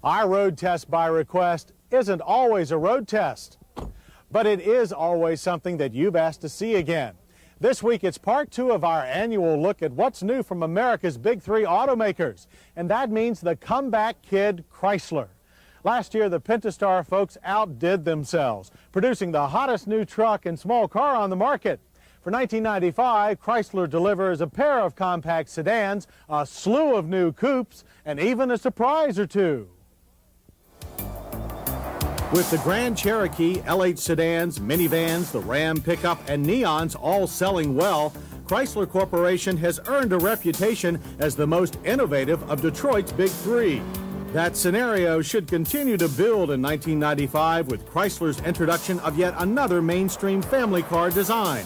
Our road test by request isn't always a road test, but it is always something that you've asked to see again. This week it's part 2 of our annual look at what's new from America's big 3 automakers, and that means the comeback kid Chrysler. Last year the Pentastar folks outdid themselves, producing the hottest new truck and small car on the market. For 1995, Chrysler delivers a pair of compact sedans, a slew of new coupes, and even a surprise or two. With the Grand Cherokee, LH sedans, minivans, the Ram pickup, and Neons all selling well, Chrysler Corporation has earned a reputation as the most innovative of Detroit's big 3. That scenario should continue to build in 1995 with Chrysler's introduction of yet another mainstream family car design,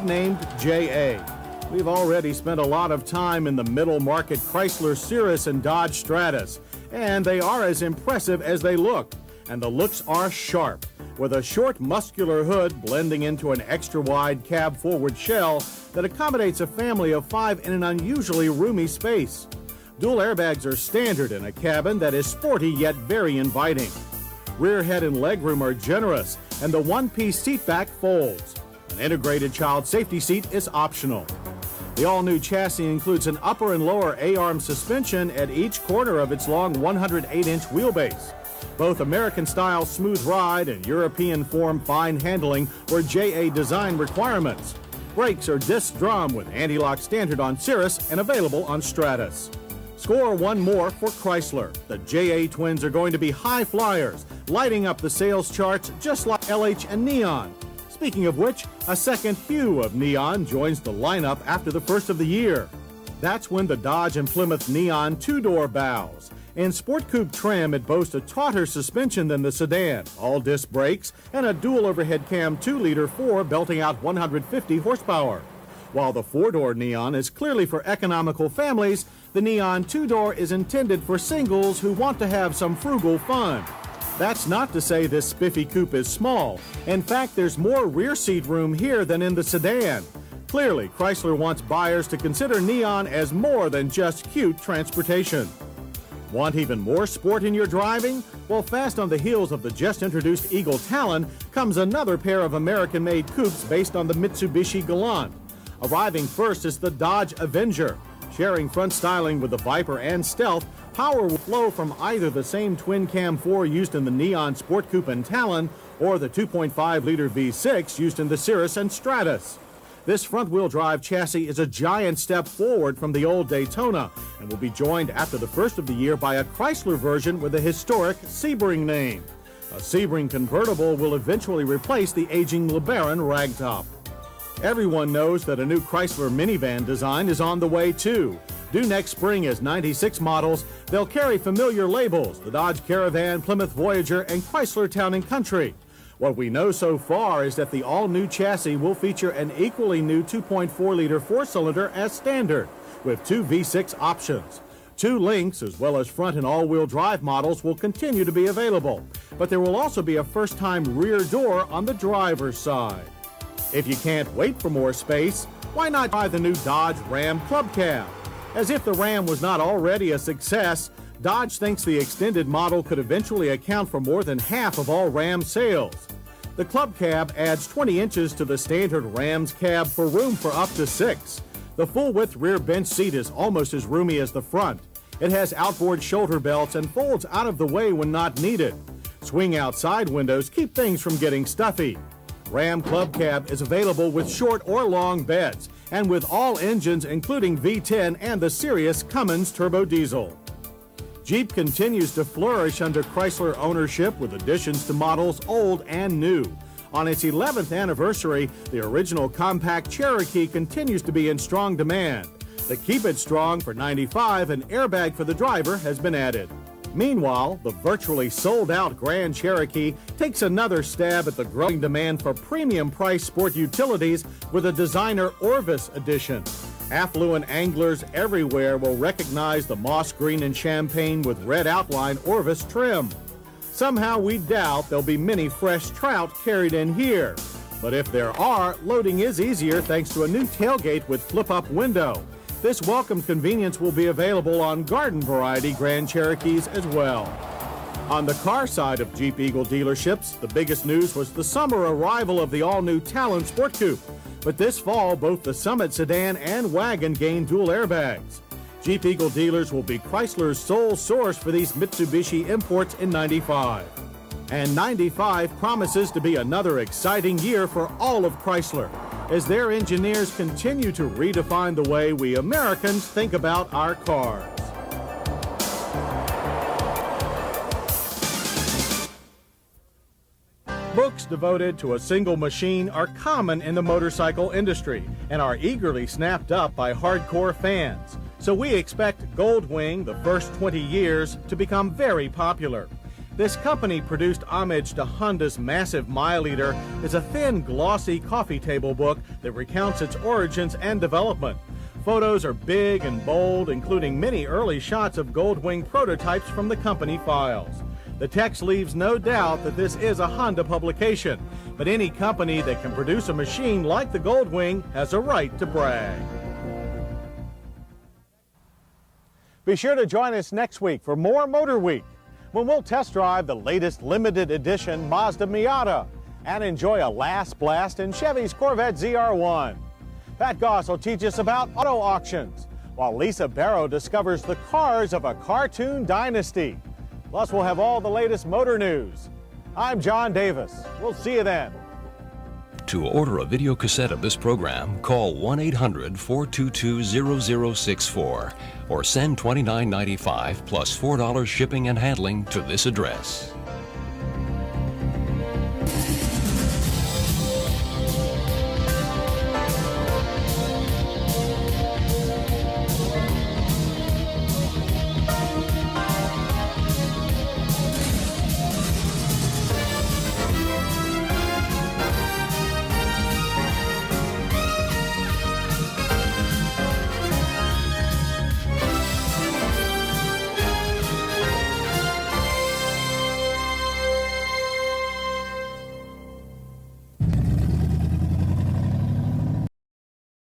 named JA. We've already spent a lot of time in the middle market Chrysler Cirrus and Dodge Stratus, and they are as impressive as they look. And the looks are sharp, with a short muscular hood blending into an extra-wide cab-forward shell that accommodates a family of 5 in an unusually roomy space. Dual airbags are standard in a cabin that is sporty yet very inviting. Rear head and legroom are generous, and the one-piece seat back folds. An integrated child safety seat is optional. The all-new chassis includes an upper and lower A-arm suspension at each corner of its long 108-inch wheelbase. Both American-style smooth ride and European-form fine handling were JA design requirements. Brakes are disc drum with anti-lock standard on Cirrus and available on Stratus. Score one more for Chrysler. The JA twins are going to be high flyers, lighting up the sales charts just like LH and Neon. Speaking of which, a second hue of Neon joins the lineup after the first of the year. That's when the Dodge and Plymouth Neon two-door bows. In Sport Coupe trim, it boasts a tauter suspension than the sedan, all-disc brakes, and a dual overhead cam 2-liter 4 belting out 150 horsepower. While the 4-door Neon is clearly for economical families, the Neon 2-door is intended for singles who want to have some frugal fun. That's not to say this spiffy coupe is small. In fact, there's more rear seat room here than in the sedan. Clearly, Chrysler wants buyers to consider Neon as more than just cute transportation. Want even more sport in your driving? Well, fast on the heels of the just-introduced Eagle Talon comes another pair of American-made coupes based on the Mitsubishi Galant. Arriving first is the Dodge Avenger. Sharing front styling with the Viper and Stealth, power will flow from either the same twin-cam 4 used in the Neon Sport Coupe and Talon or the 2.5-liter V6 used in the Cirrus and Stratus. This front-wheel drive chassis is a giant step forward from the old Daytona and will be joined after the first of the year by a Chrysler version with a historic Sebring name. A Sebring convertible will eventually replace the aging LeBaron ragtop. Everyone knows that a new Chrysler minivan design is on the way too. Due next spring as 96 models, they'll carry familiar labels, the Dodge Caravan, Plymouth Voyager, and Chrysler Town & Country. What we know so far is that the all-new chassis will feature an equally new 2.4-liter 4-cylinder as standard, with 2 V6 options. 2 Lynx, as well as front and all-wheel drive models, will continue to be available, but there will also be a first-time rear door on the driver's side. If you can't wait for more space, why not buy the new Dodge Ram Club Cab? As if the Ram was not already a success, Dodge thinks the extended model could eventually account for more than half of all Ram sales. The Club Cab adds 20 inches to the standard Ram's cab for room for up to 6. The full-width rear bench seat is almost as roomy as the front. It has outboard shoulder belts and folds out of the way when not needed. Swing-out side windows keep things from getting stuffy. Ram Club Cab is available with short or long beds and with all engines including V10 and the Sirius Cummins turbo diesel. Jeep continues to flourish under Chrysler ownership with additions to models old and new. On its 11th anniversary, the original compact Cherokee continues to be in strong demand. To keep it strong for 95, an airbag for the driver has been added. Meanwhile, the virtually sold-out Grand Cherokee takes another stab at the growing demand for premium-priced sport utilities with a designer Orvis edition. Affluent anglers everywhere will recognize the moss green and champagne with red outline Orvis trim. Somehow we doubt there'll be many fresh trout carried in here. But if there are, loading is easier thanks to a new tailgate with flip-up window. This welcome convenience will be available on garden variety Grand Cherokees as well. On the car side of Jeep Eagle dealerships, the biggest news was the summer arrival of the all-new Talon Sport Coupe. But this fall, both the Summit sedan and wagon gain dual airbags. Jeep Eagle dealers will be Chrysler's sole source for these Mitsubishi imports in '95. And '95 promises to be another exciting year for all of Chrysler, as their engineers continue to redefine the way we Americans think about our cars. Books devoted to a single machine are common in the motorcycle industry and are eagerly snapped up by hardcore fans. So we expect Goldwing, the first 20 years, to become very popular. This company produced homage to Honda's massive mile eater is a thin, glossy coffee table book that recounts its origins and development. Photos are big and bold, including many early shots of Goldwing prototypes from the company files. The text leaves no doubt that this is a Honda publication, but any company that can produce a machine like the Goldwing has a right to brag. Be sure to join us next week for more Motorweek, when we'll test drive the latest limited edition Mazda Miata and enjoy a last blast in Chevy's Corvette ZR1. Pat Goss will teach us about auto auctions, while Lisa Barrow discovers the cars of a cartoon dynasty. Plus, we'll have all the latest motor news. I'm John Davis. We'll see you then. To order a video cassette of this program, call 1-800-422-0064 or send $29.95 plus $4 shipping and handling to this address.